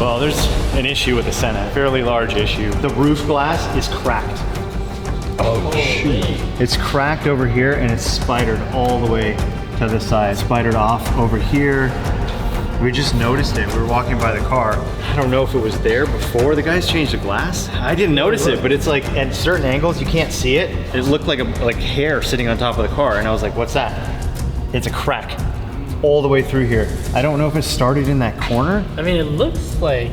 Well, there's an issue with the Senna, a fairly large issue. The roof glass is cracked. Oh, shoot. It's cracked over here and it's spidered all the way to the side. Spidered off over here. We just noticed it. We were walking by the car. I don't know if it was there before. The guys changed the glass. I didn't notice it, but it's like at certain angles you can't see it. It looked like hair sitting on top of the car, and I was like, "What's that?" It's a crack all the way through here. I don't know if it started in that corner. I mean, it looks like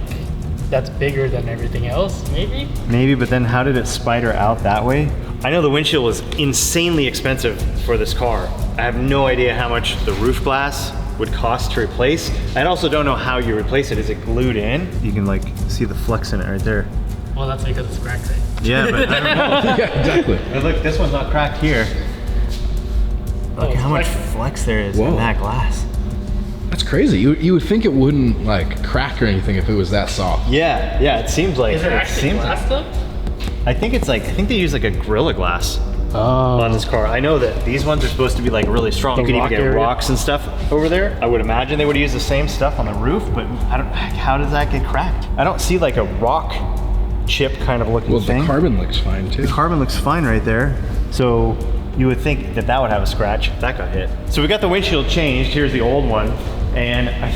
that's bigger than everything else, maybe? Maybe, but then how did it spider out that way? I know the windshield was insanely expensive for this car. I have no idea how much the roof glass would cost to replace. I also don't know how you replace it. Is it glued in? You can like see the flex in it right there. Well, that's because it's cracked, right? Yeah, but I don't know. Yeah, exactly. But look, this one's not cracked here. Look how much flex there is in that glass. That's crazy. You would think it wouldn't like crack or anything if it was that soft. Yeah, it seems like. Is it actually glass though? I think it's like, I think they use like a Gorilla Glass on this car. I know that these ones are supposed to be like really strong. You can even get rocks and stuff over there. I would imagine they would use the same stuff on the roof, but how does that get cracked? I don't see like a rock chip kind of looking thing. Well, the carbon looks fine too. The carbon looks fine right there. So you would think that that would have a scratch. That got hit. So we got the windshield changed. Here's the old one. And I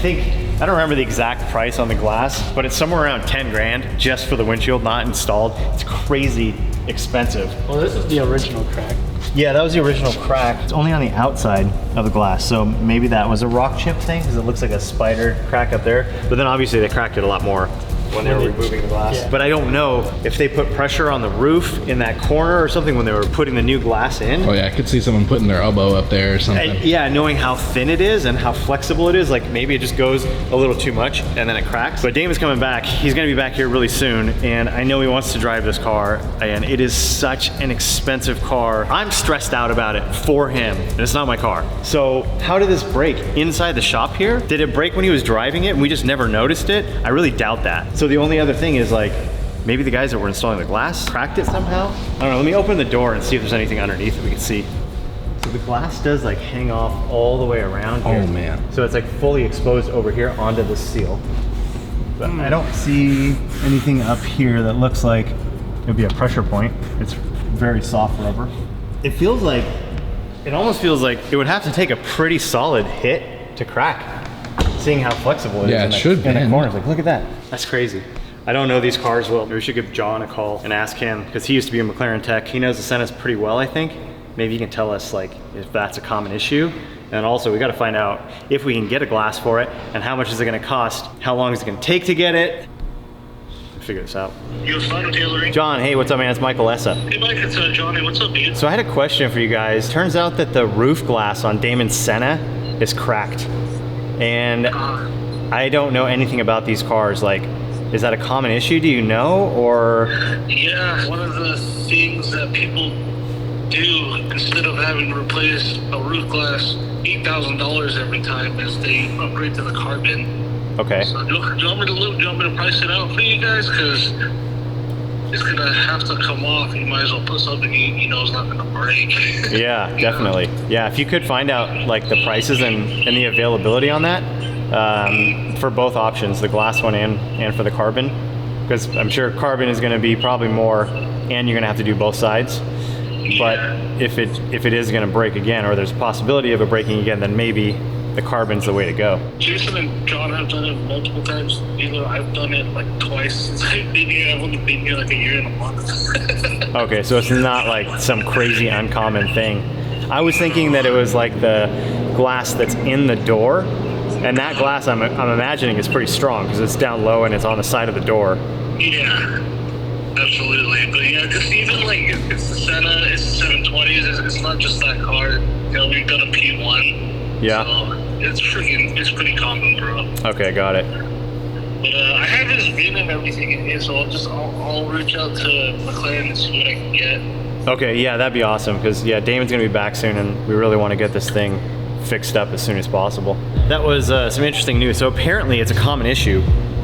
don't remember the exact price on the glass, but it's somewhere around 10 grand just for the windshield, not installed. It's crazy expensive. Well, this is the original crack. Yeah, that was the original crack. It's only on the outside of the glass, so maybe that was a rock chip thing because it looks like a spider crack up there. But then obviously they cracked it a lot more when they were removing the glass. Yeah. But I don't know if they put pressure on the roof in that corner or something when they were putting the new glass in. Oh yeah, I could see someone putting their elbow up there or something. Yeah, knowing how thin it is and how flexible it is, like maybe it just goes a little too much and then it cracks. But Damon's coming back. He's gonna be back here really soon, and I know he wants to drive this car, and it is such an expensive car. I'm stressed out about it for him, and it's not my car. So how did this break? Inside the shop here? Did it break when he was driving it and we just never noticed it? I really doubt that. So the only other thing is like, maybe the guys that were installing the glass cracked it somehow. I don't know, let me open the door and see if there's anything underneath that we can see. So the glass does like hang off all the way around here. Oh man. So it's like fully exposed over here onto the seal. But I don't see anything up here that looks like it'd be a pressure point. It's very soft rubber. It almost feels like it would have to take a pretty solid hit to crack, seeing how flexible it is. Yeah, it should be. In the corners, like look at that. That's crazy. I don't know these cars well. Maybe we should give John a call and ask him, because he used to be a McLaren tech. He knows the Senna's pretty well, I think. Maybe he can tell us like if that's a common issue. And also we got to find out if we can get a glass for it and how much is it going to cost, how long is it going to take to get it. Figure this out. You're fine, tailoring. John, hey, what's up, man? It's Michael Essa. Hey, Mike, it's Johnny. What's up, dude? So I had a question for you guys. Turns out that the roof glass on Damon's Senna is cracked. And I don't know anything about these cars. Like, is that a common issue? Do you know, or? Yeah, one of the things that people do instead of having to replace a roof glass $8,000 every time is they upgrade to the carbon. Okay. So do you want me to price it out for you guys? Because it's gonna have to come off. You might as well put something you know is not gonna break. Yeah, definitely. Yeah, if you could find out like the prices and the availability on that for both options, the glass one and for the carbon, because I'm sure carbon is going to be probably more, and you're going to have to do both sides. But if it is going to break again, or there's a possibility of it breaking again, then maybe the carbon's the way to go. Jason and John have done it multiple times. I've done it like twice since I've been here. I've only been here like a year and a month. Okay, so it's not like some crazy uncommon thing. I was thinking that it was like the glass that's in the door, and that glass I'm imagining is pretty strong because it's down low and it's on the side of the door. Yeah, absolutely. But yeah, just even like it's the Senna, it's the 720s. It's not just that car. We've done a P1. Yeah. So it's pretty common, bro. Okay, got it. But I have his VIN and everything in here, so I'll reach out to McLaren and see what I can get. Okay, yeah, that'd be awesome, because yeah, Damon's gonna be back soon and we really want to get this thing fixed up as soon as possible. That was some interesting news. So apparently it's a common issue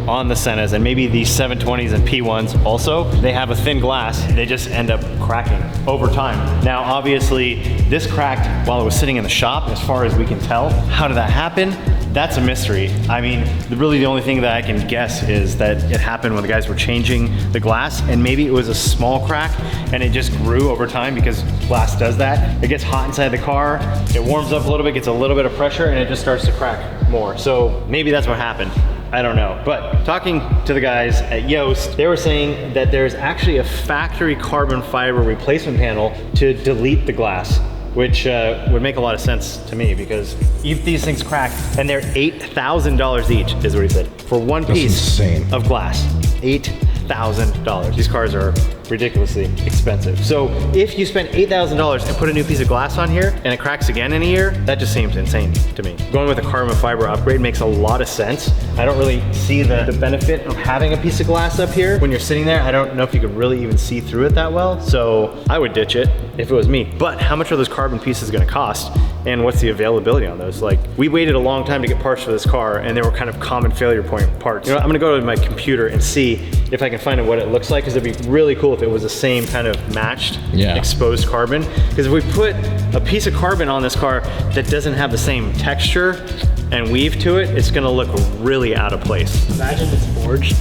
on the Sennas and maybe the 720s and P1s also, they have a thin glass. They just end up cracking over time. Now, obviously, this cracked while it was sitting in the shop, as far as we can tell. How did that happen? That's a mystery. I mean, really the only thing that I can guess is that it happened when the guys were changing the glass, and maybe it was a small crack and it just grew over time, because glass does that. It gets hot inside the car, it warms up a little bit, gets a little bit of pressure, and it just starts to crack more. So maybe that's what happened. I don't know. But talking to the guys at Yoast, they were saying that there's actually a factory carbon fiber replacement panel to delete the glass, which would make a lot of sense to me, because if these things crack, and they're $8,000 each, is what he said, for one piece insane. of glass. $8,000. These cars are ridiculously expensive. So if you spend $8,000 and put a new piece of glass on here and it cracks again in a year, that just seems insane to me. Going with a carbon fiber upgrade makes a lot of sense. I don't really see the benefit of having a piece of glass up here. When you're sitting there, I don't know if you could really even see through it that well. So I would ditch it if it was me. But how much are those carbon pieces gonna cost? And what's the availability on those? Like, we waited a long time to get parts for this car, and they were kind of common failure point parts. You know, I'm gonna go to my computer and see if I can find out what it looks like, because it'd be really cool if it was the same kind of matched exposed carbon. Because if we put a piece of carbon on this car that doesn't have the same texture and weave to it, it's gonna look really out of place. Imagine it's forged.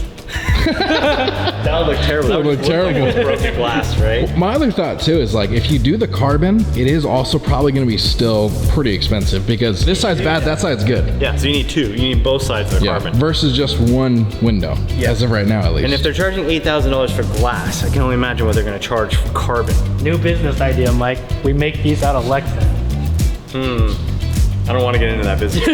That would look terrible. That would look terrible. Like broken glass, right? My other thought too is, like, if you do the carbon, it is also probably going to be still pretty expensive, because this side's bad, that side's good. Yeah, so you need two. You need both sides of the carbon. Versus just one window, as of right now at least. And if they're charging $8,000 for glass, I can only imagine what they're going to charge for carbon. New business idea, Mike. We make these out of Lexan. I don't want to get into that business.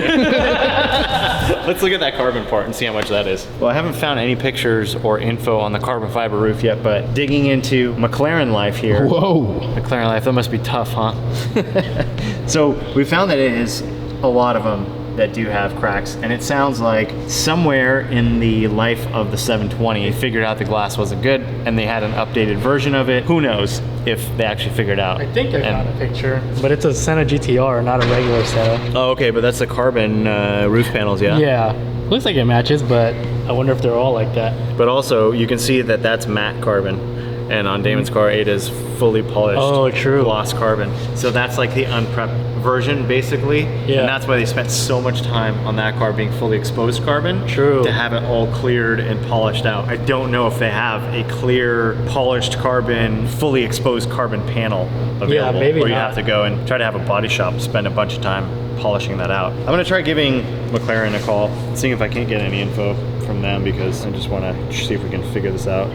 Let's look at that carbon part and see how much that is. Well, I haven't found any pictures or info on the carbon fiber roof yet, but digging into Mclaren life here. Whoa. Mclaren life, that must be tough, huh? So we found that it is a lot of them that do have cracks, and it sounds like somewhere in the life of the 720 they figured out the glass wasn't good and they had an updated version of it. Who knows if they actually figured out. I think I found a picture, but it's a Senna GTR, not a regular Senna. Oh, okay, but that's the carbon roof panels, yeah? Yeah, looks like it matches, but I wonder if they're all like that. But also, you can see that that's matte carbon, and on Damon's car, it is fully polished gloss carbon. So that's like the unprepped version, basically. Yeah. And that's why they spent so much time on that car being fully exposed carbon. True. To have it all cleared and polished out. I don't know if they have a clear, polished carbon, fully exposed carbon panel available. Yeah, maybe or you not. have to go and try to have a body shop spend a bunch of time polishing that out. I'm gonna try giving McLaren a call, seeing if I can't get any info from them, because I just wanna see if we can figure this out.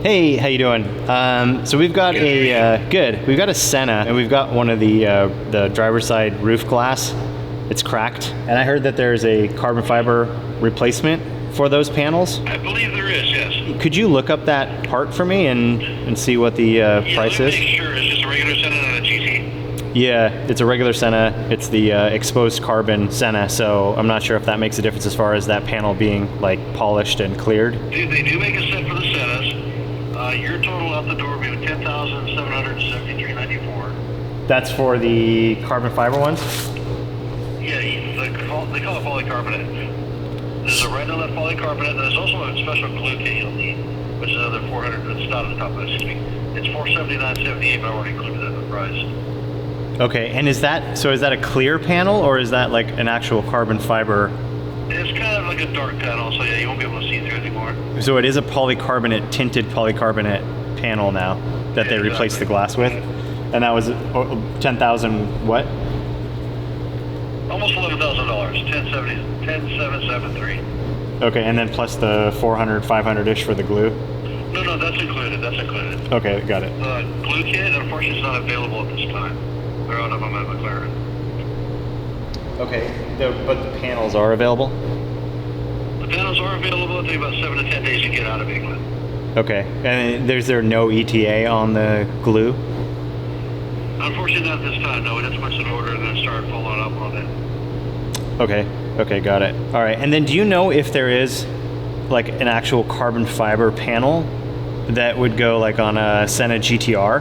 Hey, how you doing? So we've got we've got a Senna, and we've got one of the driver's side roof glass. It's cracked, and I heard that there's a carbon fiber replacement for those panels. I believe there is, yes. Could you look up that part for me and see what the price is? Make sure it's just a regular Senna, not a GT. Yeah, it's a regular Senna. It's the exposed carbon Senna, so I'm not sure if that makes a difference as far as that panel being like polished and cleared. They do make a set for the Sennas. Your total out the door will be $10,773.94. That's for the carbon fiber ones? Yeah, they call it polycarbonate. There's a red and left polycarbonate, and there's also a special glue kit you'll need, which is another $400. It's not at the top of it, excuse me. It's $479.78, but I already included that in the price. Okay, and is that a clear panel, or is that like an actual carbon fiber? It's kind of like a dark panel, so yeah, you won't be able to see through it anymore. So it is a polycarbonate, tinted polycarbonate panel now that they replaced the glass with, and that was 10,000 what? Almost $11,000. $10,773. Okay, and then plus the 400, 500-ish for the glue. No, that's included. That's included. Okay, got it. The glue kit, unfortunately, is not available at this time. They're out of them at McLaren. Okay, but the panels are available? The panels are available. It takes about 7 to 10 days to get out of England. Okay, and is there no ETA on the glue? Unfortunately, not this time. No, we just push an order and then start following up on it. Okay, got it. All right, and then do you know if there is like an actual carbon fiber panel that would go like on a Senna GTR?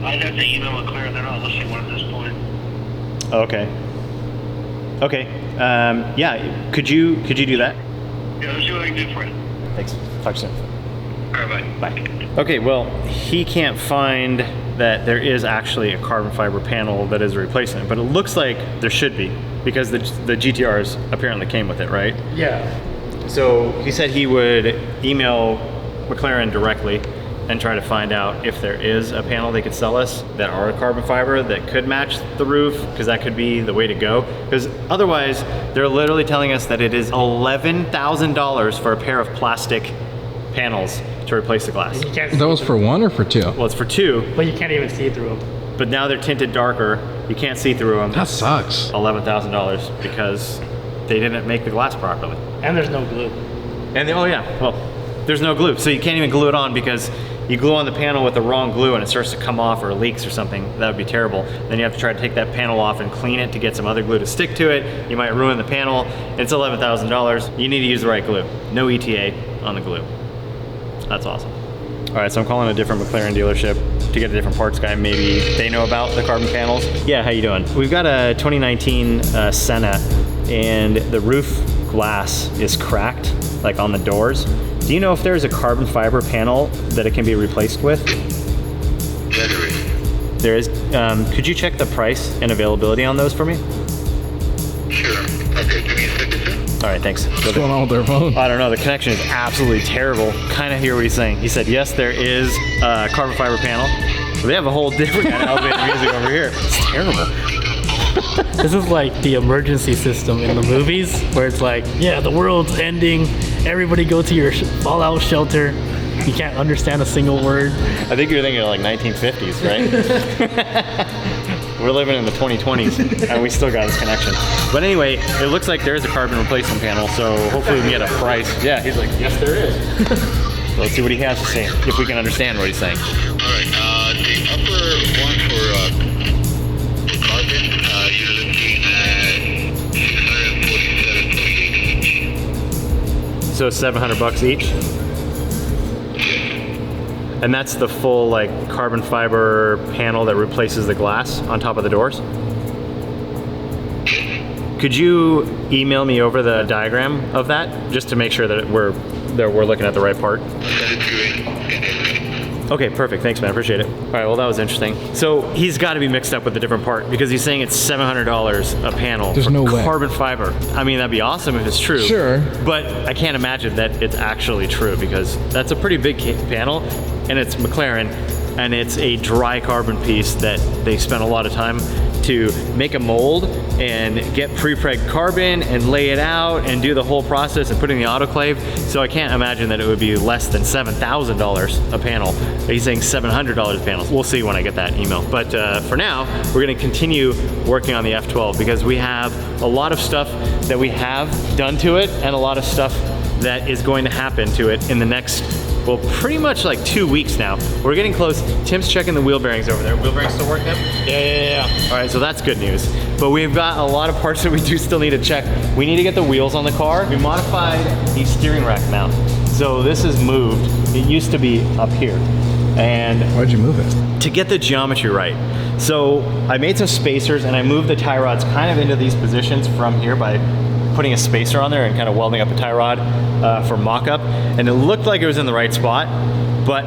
I'd have to email McLaren. They're not listing one at this point. Okay. Yeah, could you do that? Yeah, let's see what I can do for you. Thanks. Talk soon. All right, bye. Bye. Okay, well, he can't find that there is actually a carbon fiber panel that is a replacement, but it looks like there should be because the GTRs apparently came with it, right? Yeah. So he said he would email Mclaren directly and try to find out if there is a panel they could sell us that are carbon fiber that could match the roof, because that could be the way to go. Because otherwise, they're literally telling us that it is $11,000 for a pair of plastic panels to replace the glass. You can't That was for one or for two? Well, it's for two, but you can't even see through them. but now they're tinted darker. You can't see through them. That sucks. $11,000 because they didn't make the glass properly. And there's no glue. And oh yeah, well, there's no glue, so you can't even glue it on because you glue on the panel with the wrong glue and it starts to come off or it leaks or something. That would be terrible. Then you have to try to take that panel off and clean it to get some other glue to stick to it. You might ruin the panel. It's $11,000. You need to use the right glue. No ETA on the glue. That's awesome. All right, so I'm calling a different McLaren dealership to get a different parts guy. Maybe they know about the carbon panels. Yeah, how you doing? We've got a 2019 Senna, and the roof glass is cracked, like on the doors. Do you know if there's a carbon fiber panel that it can be replaced with? Yeah, there is. There is. Could you check the price and availability on those for me? Sure. Okay, give me a second, sir. All right, thanks. What's going on with their phone? I don't know, the connection is absolutely terrible. Kind of hear what he's saying. He said, yes, there is a carbon fiber panel. But they have a whole different kind of elevator music over here. It's terrible. This is like the emergency system in the movies where it's like, yeah, the world's ending. Everybody go to your fallout shelter. You can't understand a single word. I think you're thinking of like 1950s, right? We're living in the 2020s and we still got this connection. But anyway, it looks like there is a carbon replacement panel, so hopefully we can get a price. Yeah, he's like, yes, there is. So let's see what he has to say, if we can understand what he's saying. All right, the upper one for carbon, you're looking at $647.48 each. So $700 each? And that's the full like carbon fiber panel that replaces the glass on top of the doors? Could you email me over the diagram of that just to make sure that we're looking at the right part? Okay, perfect. Thanks, man. Appreciate it. All right, well, that was interesting. So he's got to be mixed up with a different part because he's saying it's $700 a panel. There's for no way. Carbon fiber. I mean, that'd be awesome if it's true. Sure. But I can't imagine that it's actually true because that's a pretty big panel and it's McLaren and it's a dry carbon piece that they spent a lot of time to make a mold and get pre-preg carbon and lay it out and do the whole process and put it in the autoclave. So I can't imagine that it would be less than $7,000 a panel. He's saying $700 a panel. We'll see when I get that email. But for now, we're gonna continue working on the F12 because we have a lot of stuff that we have done to it and a lot of stuff that is going to happen to it in the next, well, pretty much like 2 weeks now. We're getting close. Tim's checking the wheel bearings over there. Wheel bearings still working? Yeah. All right, so that's good news. But we've got a lot of parts that we do still need to check. We need to get the wheels on the car. We modified the steering rack mount. So this is moved. It used to be up here. And Why'd you move it? to get the geometry right. So I made some spacers and I moved the tie rods kind of into these positions from here by putting a spacer on there and kind of welding up a tie rod for mock-up. And it looked like it was in the right spot, but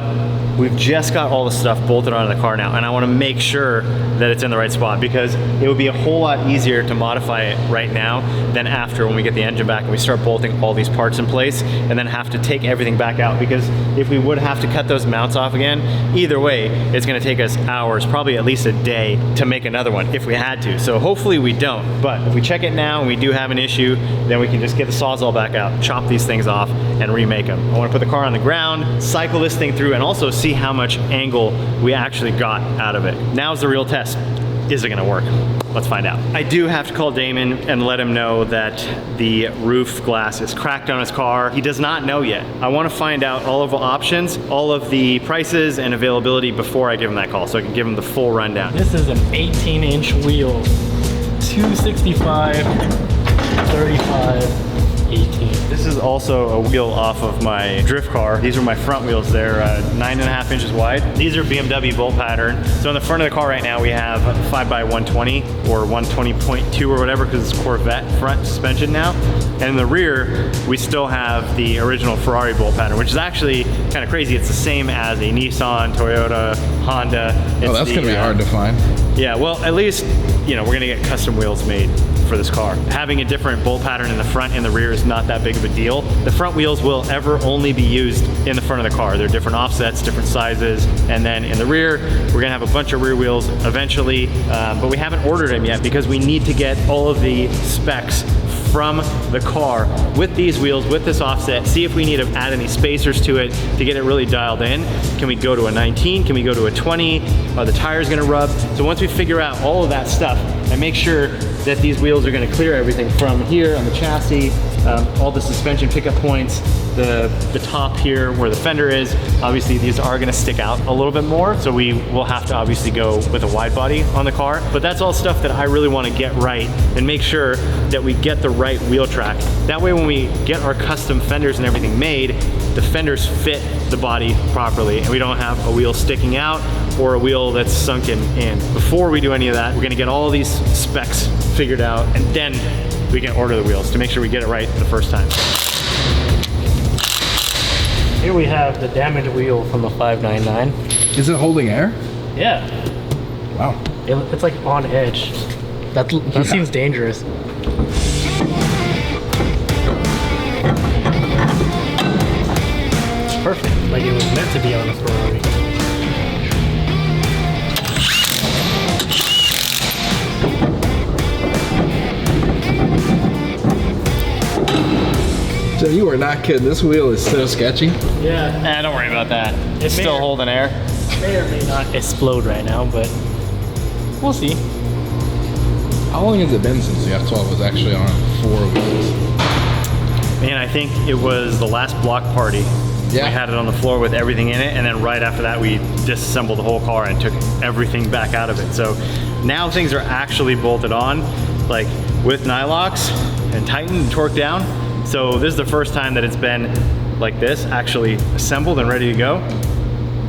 we've just got all the stuff bolted onto the car now, and I want to make sure that it's in the right spot because it would be a whole lot easier to modify it right now than after when we get the engine back and we start bolting all these parts in place and then have to take everything back out, because if we would have to cut those mounts off again, either way, it's going to take us hours, probably at least a day to make another one if we had to. So hopefully we don't, but if we check it now and we do have an issue, then we can just get the Sawzall back out, chop these things off, and remake them. I want to put the car on the ground, cycle this thing through, and also see how much angle we actually got out of it. Now's the real test. Is it gonna work? Let's find out. I do have to call Damon and let him know that the roof glass is cracked on his car. He does not know yet. I wanna find out all of the options, all of the prices and availability before I give him that call so I can give him the full rundown. This is an 18-inch wheel, 265, 35, 18. This is also a wheel off of my drift car. These are my front wheels. They're 9.5 inches wide. These are BMW bolt pattern. So in the front of the car right now, we have 5x120 or 120.2 or whatever, because it's Corvette front suspension now. And in the rear, we still have the original Ferrari bolt pattern, which is actually kind of crazy. It's the same as a Nissan, Toyota, Honda. Oh, that's gonna be hard to find. Yeah, well, at least, you know, we're gonna get custom wheels made for this car. Having a different bolt pattern in the front and the rear is not that big of a deal. The front wheels will ever only be used in the front of the car. They're different offsets, different sizes. And then in the rear, we're gonna have a bunch of rear wheels eventually, but we haven't ordered them yet because we need to get all of the specs from the car with these wheels, with this offset, see if we need to add any spacers to it to get it really dialed in. Can we go to a 19? Can we go to a 20? Are the tires gonna rub? So once we figure out all of that stuff and make sure that these wheels are gonna clear everything from here on the chassis, all the suspension pickup points, the top here where the fender is, obviously these are gonna stick out a little bit more, so we will have to obviously go with a wide body on the car. But that's all stuff that I really wanna get right and make sure that we get the right wheel track. That way when we get our custom fenders and everything made, the fenders fit the body properly and we don't have a wheel sticking out or a wheel that's sunken in. Before we do any of that, we're gonna get all of these specs figured out and then we can order the wheels to make sure we get it right the first time. Here we have the damaged wheel from the 599. Is it holding air? Yeah, Wow. it's like on edge. That seems dangerous. It's perfect, like it was meant to be on a Ferrari. So you are not kidding. This wheel is so sketchy. Yeah, Don't worry about that. It's It may still or- holding air. may or may not explode right now, but we'll see. How long has it been since the F12 was actually on 4 wheels? Man, I think it was the last block party. Yeah. We had it on the floor with everything in it, and then right after that, we disassembled the whole car and took everything back out of it. So now things are actually bolted on, like with nylocks and tightened and torqued down. So this is the first time that it's been like this, actually assembled and ready to go.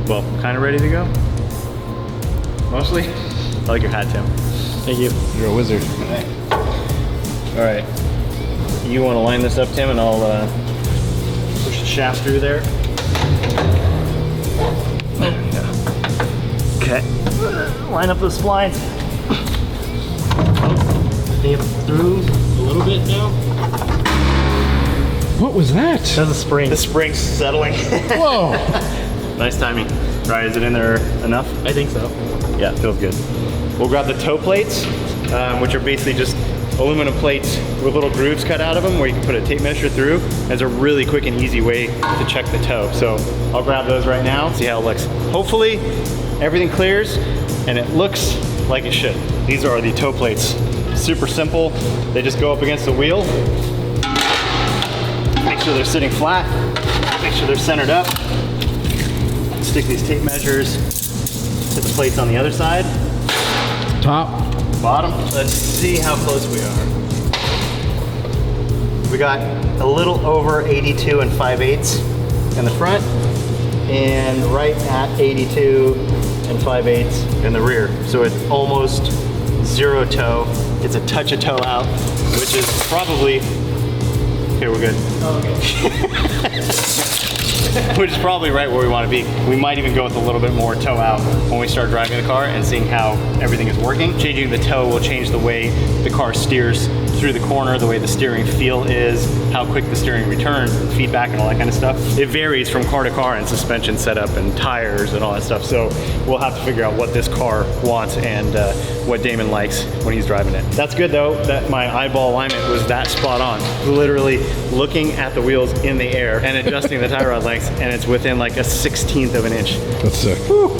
Well, kind of ready to go. Mostly. I like your hat, Tim. Thank you. You're a wizard. All right. You want to line this up, Tim, and I'll push the shaft through there. Okay. Line up those splines. I think it's through a little bit now. What was that? That's a spring. The spring's settling. Whoa. Nice timing. All right, is it in there enough? I think so. Yeah, feels good. We'll grab the toe plates, which are basically just aluminum plates with little grooves cut out of them where you can put a tape measure through. It's a really quick and easy way to check the toe. So I'll grab those right now, see how it looks. Hopefully everything clears and it looks like it should. These are the toe plates. Super simple. They just go up against the wheel. Make sure they're sitting flat. Make sure they're centered up. Stick these tape measures to the plates on the other side. Top. Bottom. Let's see how close we are. We got a little over 82 and 5/8 in the front and right at 82 and 5/8 in the rear. So it's almost zero toe. It's a touch of toe out, which is probably, okay, we're good. Which is probably right where we want to be. We might even go with a little bit more toe out when we start driving the car and seeing how everything is working. Changing the toe will change the way the car steers through the corner, the way the steering feel is, how quick the steering returns, feedback and all that kind of stuff. It varies from car to car and suspension setup and tires and all that stuff. So we'll have to figure out what this car wants and what Damon likes when he's driving it. That's good though, that my eyeball alignment was that spot on. Literally looking at the wheels in the air and adjusting the tie rod lengths, and it's within like a 1/16 of an inch. That's sick. Whew.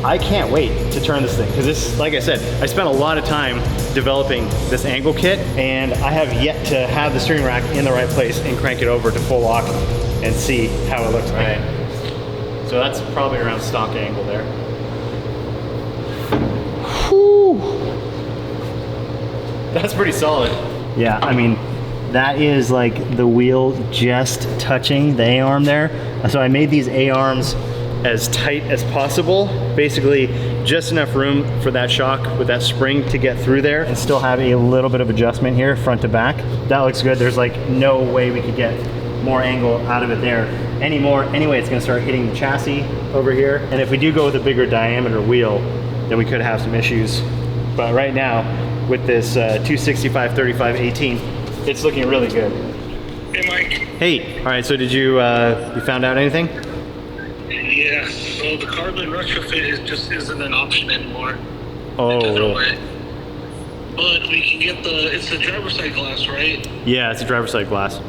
I can't wait to turn this thing, because this, like I said, I spent a lot of time developing this angle kit, and I have yet to have the steering rack in the right place and crank it over to full lock and see how it looks. Right. So that's probably around stock angle there. Whew. That's pretty solid. Yeah, I mean, that is like the wheel just touching the A-arm there. So I made these A-arms as tight as possible, basically just enough room for that shock with that spring to get through there and still have a little bit of adjustment here front to back. That looks good. There's like no way we could get more angle out of it there anymore. Anyway, it's gonna start hitting the chassis over here. And if we do go with a bigger diameter wheel, then we could have some issues. But right now, with this 265/35 18, it's looking really good. Hey, Mike. Hey, all right, so did you found out anything? Yeah, so the carbon retrofit just isn't an option anymore. Oh. But we can get it's the driver's side glass, right? Yeah, it's a driver's side glass.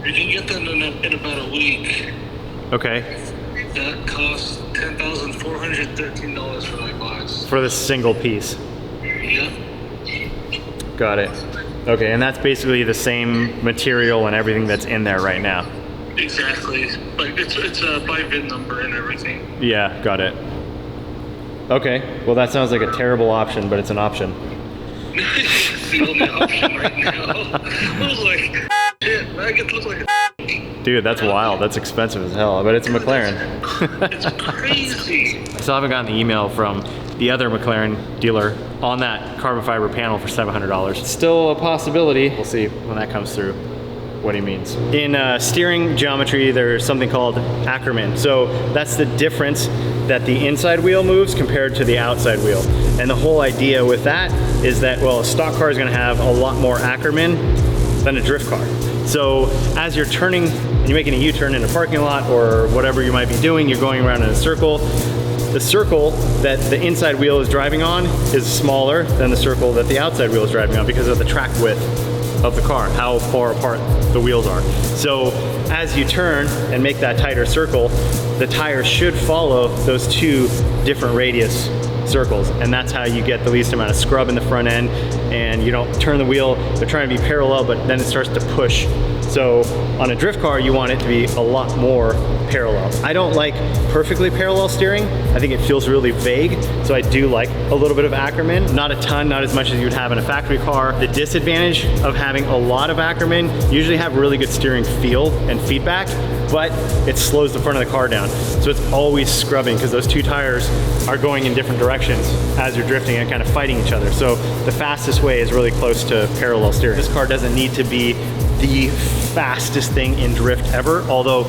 We can get them in about a week. Okay. That costs $10,413 for that glass. For the single piece. Yeah. Got it. Okay, and that's basically the same material and everything that's in there right now. Exactly. But it's a by VIN number and everything. Yeah, got it. Okay, well that sounds like a terrible option, but it's an option. It's the only option right now. I was like, shit, I get to look like a Dude, that's wild. That's expensive as hell, but it's a McLaren. It's crazy. I still haven't gotten the email from the other McLaren dealer on that carbon fiber panel for $700. It's still a possibility. We'll see when that comes through what he means. In steering geometry, there's something called Ackerman. So that's the difference that the inside wheel moves compared to the outside wheel. And the whole idea with that is that, well, a stock car is gonna have a lot more Ackerman than a drift car. So as you're turning, you're making a U-turn in a parking lot or whatever you might be doing, you're going around in a circle. The circle that the inside wheel is driving on is smaller than the circle that the outside wheel is driving on because of the track width of the car, how far apart the wheels are. So as you turn and make that tighter circle, the tires should follow those two different radius circles, and that's how you get the least amount of scrub in the front end, and you don't turn the wheel. They're trying to be parallel, but then it starts to push. So on a drift car, you want it to be a lot more parallel. I don't like perfectly parallel steering. I think it feels really vague. So I do like a little bit of Ackerman, not a ton, not as much as you'd have in a factory car. The disadvantage of having a lot of Ackerman, you usually have really good steering feel and feedback, but it slows the front of the car down. So it's always scrubbing because those two tires are going in different directions as you're drifting and kind of fighting each other. So the fastest way is really close to parallel steering. This car doesn't need to be the fastest thing in drift ever, although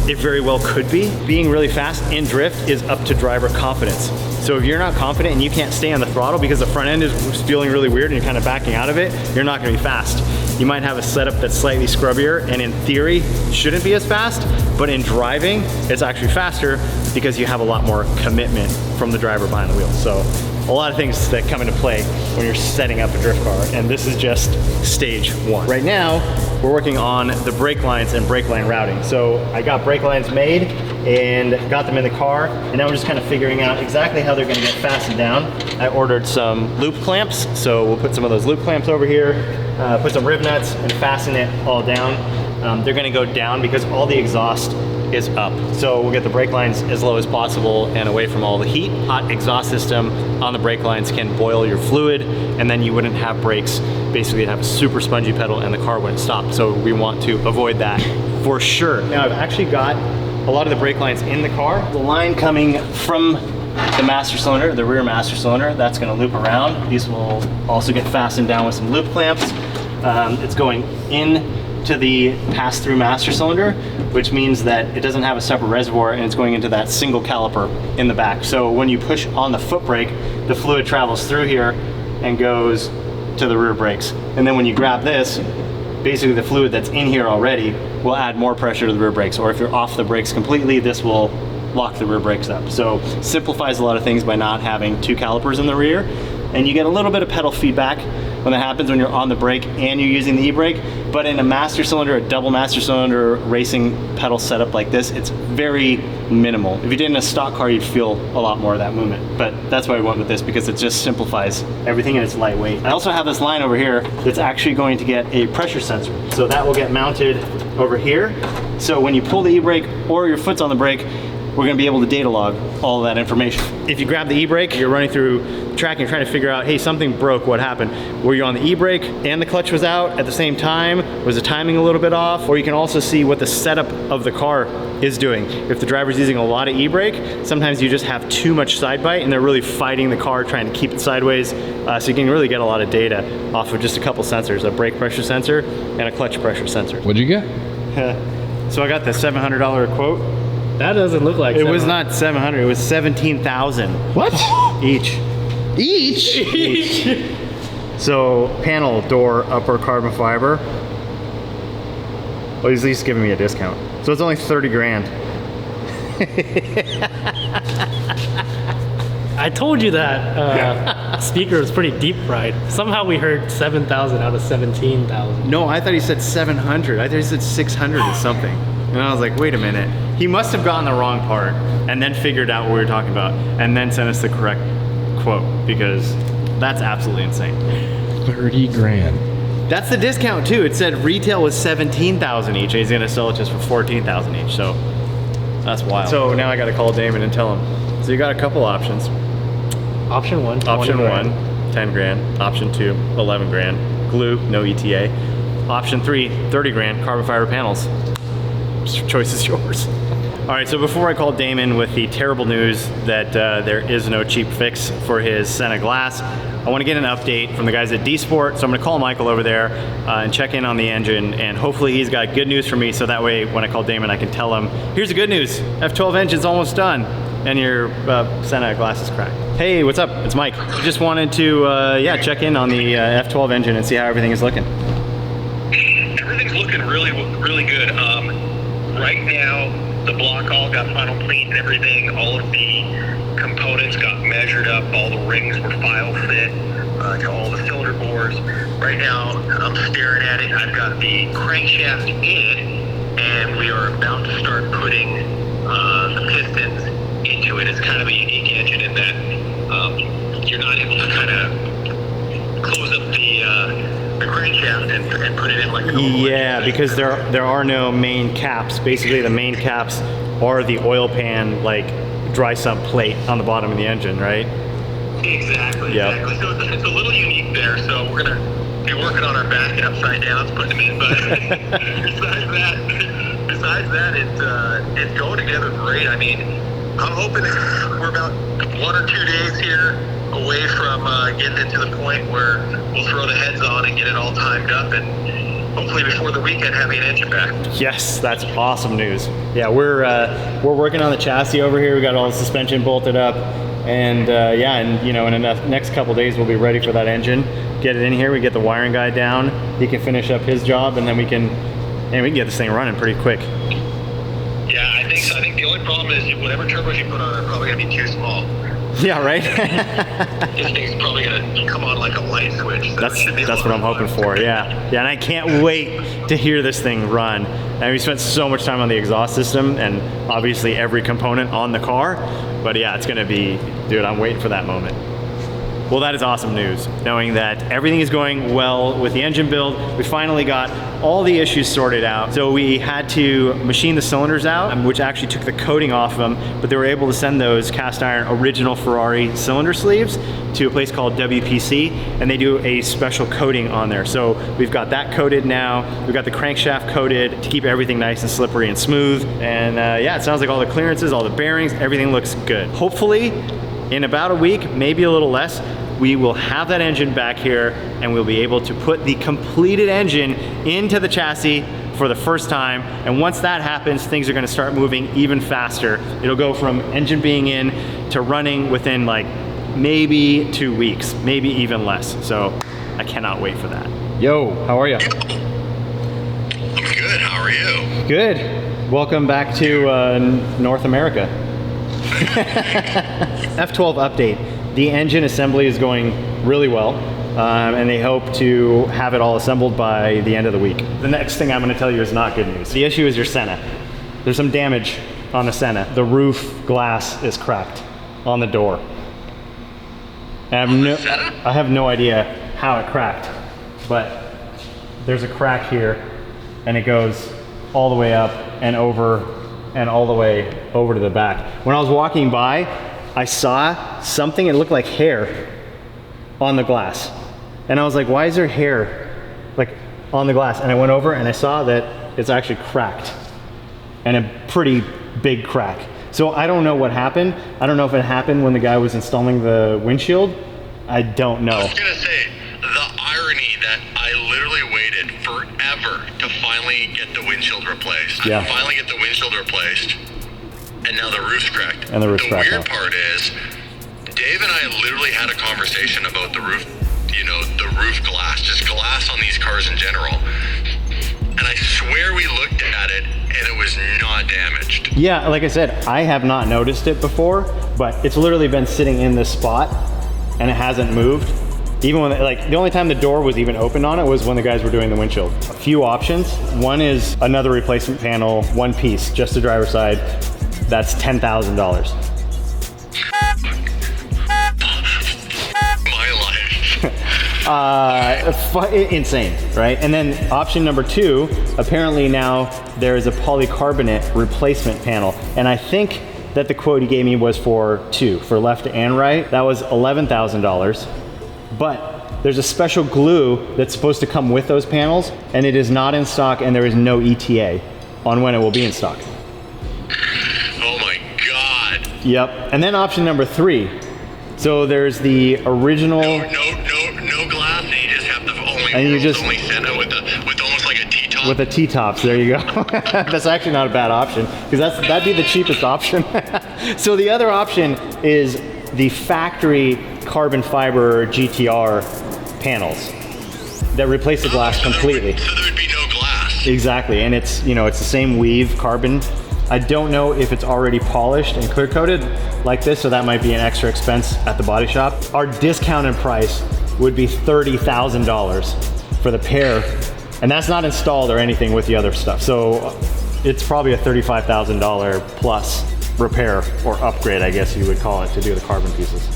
it very well could be. Being really fast in drift is up to driver confidence. So if you're not confident and you can't stay on the throttle because the front end is feeling really weird and you're kind of backing out of it, you're not gonna be fast. You might have a setup that's slightly scrubbier and in theory shouldn't be as fast, but in driving, it's actually faster because you have a lot more commitment from the driver behind the wheel. So a lot of things that come into play when you're setting up a drift car, and this is just stage one. Right now, we're working on the brake lines and brake line routing. So I got brake lines made and got them in the car, and now we're just kind of figuring out exactly how they're gonna get fastened down. I ordered some loop clamps, so we'll put some of those loop clamps over here, put some rib nuts and fasten it all down. They're gonna go down because all the exhaust is up. So we'll get the brake lines as low as possible and away from all the heat. Hot exhaust system on the brake lines can boil your fluid, and then you wouldn't have brakes. Basically, you'd have a super spongy pedal and the car wouldn't stop. So we want to avoid that for sure. Now I've actually got a lot of the brake lines in the car. The line coming from the master cylinder, the rear master cylinder, that's gonna loop around. These will also get fastened down with some loop clamps. It's going in to the pass-through master cylinder, which means that it doesn't have a separate reservoir and it's going into that single caliper in the back. So when you push on the foot brake, the fluid travels through here and goes to the rear brakes. And then when you grab this, basically the fluid that's in here already will add more pressure to the rear brakes. Or if you're off the brakes completely, this will lock the rear brakes up. So simplifies a lot of things by not having two calipers in the rear. And you get a little bit of pedal feedback when that happens when you're on the brake and you're using the e-brake. But in a master cylinder, a double master cylinder racing pedal setup like this, it's very minimal. If you did in a stock car, you'd feel a lot more of that movement. But that's why we went with this, because it just simplifies everything and it's lightweight. I also have this line over here that's actually going to get a pressure sensor. So that will get mounted over here. So when you pull the e-brake or your foot's on the brake, we're gonna be able to data log all of that information. If you grab the e-brake, you're running through tracking, you're trying to figure out, hey, something broke, what happened? Were you on the e-brake and the clutch was out at the same time? Was the timing a little bit off? Or you can also see what the setup of the car is doing. If the driver's using a lot of e-brake, sometimes you just have too much side bite and they're really fighting the car, trying to keep it sideways. So you can really get a lot of data off of just a couple sensors, a brake pressure sensor and a clutch pressure sensor. What'd you get? So I got the $700 quote. That doesn't look like It was not 700, it was 17,000 What? each. Each? So panel, door, upper carbon fiber. Well, he's at least giving me a discount. So it's only 30 grand. I told you that speaker was pretty deep fried. Somehow we heard 7,000 out of 17,000. No, I thought he said 700. I thought he said 600 or something. And I was like, wait a minute. He must have gotten the wrong part and then figured out what we were talking about and then sent us the correct quote, because that's absolutely insane. 30 grand. That's the discount too. It said retail was 17,000 each and he's gonna sell it just for 14,000 each. So that's wild. So now I gotta call Damon and tell him. So you got a couple options. Option 1, Option 1, grand. 10 grand. Option 2, 11 grand. Glue, no ETA. Option 3, 30 grand, carbon fiber panels. Choice is yours. All right, so before I call Damon with the terrible news that there is no cheap fix for his Senna glass, I want to get an update from the guys at D-Sport. So I'm going to call Michael over there and check in on the engine, and hopefully he's got good news for me, so that way when I call Damon I can tell him, here's the good news, F12 engine's almost done, and your Senna glass is cracked. Hey, what's up? It's Mike. Just wanted to check in on the F12 engine and see how everything is looking. Everything's looking really, really good. Right now, the block all got final cleaned and everything. All of the components got measured up. All the rings were file fit to all the cylinder bores. Right now, I'm staring at it. I've got the crankshaft in, and we are about to start putting the pistons into it. It's kind of a unique engine in that you're not able to kind of close up the crankshaft and put it in like a normal Yeah, because there are no main caps. Basically, the main caps are the oil pan, like dry sump plate on the bottom of the engine, right? Exactly. Yep. Exactly. So it's a little unique there. So we're gonna be working on our back and upside downs, putting them in. But besides that, it's going together great. I mean, I'm hoping we're about 1 or 2 days here away from getting it to the point where we'll throw the heads on and get it all timed up, and hopefully before the weekend having an engine back. Yes, that's awesome news. Yeah, we're working on the chassis over here. We got all the suspension bolted up, and in the next couple days we'll be ready for that engine. Get it in here. We get the wiring guy down. He can finish up his job, and then we can get this thing running pretty quick. Yeah, I think so. I think the only problem is whatever turbos you put on are probably gonna be too small. Yeah, right. This thing's probably gonna come on like a light switch. So That's what I'm hoping for. Yeah, and I can't wait to hear this thing run. And we spent so much time on the exhaust system and obviously every component on the car. But yeah, it's gonna be, dude, I'm waiting for that moment. Well, that is awesome news, knowing that everything is going well with the engine build. We finally got all the issues sorted out. So we had to machine the cylinders out, which actually took the coating off of them, but they were able to send those cast iron original Ferrari cylinder sleeves to a place called WPC, and they do a special coating on there. So we've got that coated now. We've got the crankshaft coated to keep everything nice and slippery and smooth. And it sounds like all the clearances, all the bearings, everything looks good. Hopefully, in about a week, maybe a little less, we will have that engine back here and we'll be able to put the completed engine into the chassis for the first time. And once that happens, things are gonna start moving even faster. It'll go from engine being in to running within like maybe 2 weeks, maybe even less. So I cannot wait for that. Yo, how are you? I'm good. How are you? Good. Welcome back to North America. F12 update. The engine assembly is going really well, and they hope to have it all assembled by the end of the week. The next thing I'm going to tell you is not good news. The issue is your Senna. There's some damage on the Senna. The roof glass is cracked on the door. I have no idea how it cracked, but there's a crack here, and it goes all the way up and over and all the way over to the back. When I was walking by, I saw something, it looked like hair on the glass. And I was like, why is there hair like on the glass? And I went over and I saw that it's actually cracked, and a pretty big crack. So I don't know what happened. I don't know if it happened when the guy was installing the windshield. I don't know. I was gonna say, the irony that I literally waited forever to finally get the windshield replaced. Yeah. Finally get the windshield replaced, and now the roof's cracked. And the roof's cracked weird out. part is, Dave and I literally had a conversation about the roof, you know, the roof glass, just glass on these cars in general. And I swear we looked at it and it was not damaged. Yeah, like I said, I have not noticed it before, but it's literally been sitting in this spot and it hasn't moved. Even when, like, the only time the door was even opened on it was when the guys were doing the windshield. A few options. One is another replacement panel, one piece, just the driver's side. That's $10,000. My life. Insane, right? And then option number 2, apparently now there is a polycarbonate replacement panel. And I think that the quote he gave me was for 2, for left and right. That was $11,000. But there's a special glue that's supposed to come with those panels, and it is not in stock, and there is no ETA on when it will be in stock. Oh my God. Yep. And then option number 3. So there's the original. No glass, and you just have the only, And you just only set up with almost like a T-top. with a T-tops, there you go. That's actually not a bad option, because that'd be the cheapest option. So the other option is the factory carbon fiber GTR panels that replace the glass completely. So there would be no glass. Exactly, and it's, you know, it's the same weave carbon. I don't know if it's already polished and clear coated like this, so that might be an extra expense at the body shop. Our discounted price would be $30,000 for the pair, and that's not installed or anything with the other stuff. So it's probably a $35,000 plus repair or upgrade, I guess you would call it, to do the carbon pieces.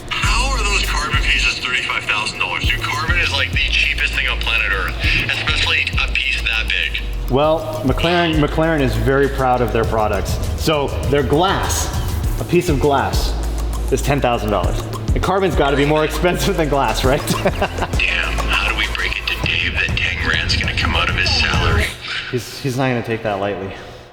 How are those carbon pieces $35,000? Dude, carbon is like the cheapest thing on planet Earth, especially a piece that big. Well, McLaren is very proud of their products. So their glass, a piece of glass, is $10,000. And carbon's got to be more expensive than glass, right? Damn, how do we break it to Dave that 10 grand's gonna come out of his salary? He's not going to take that lightly.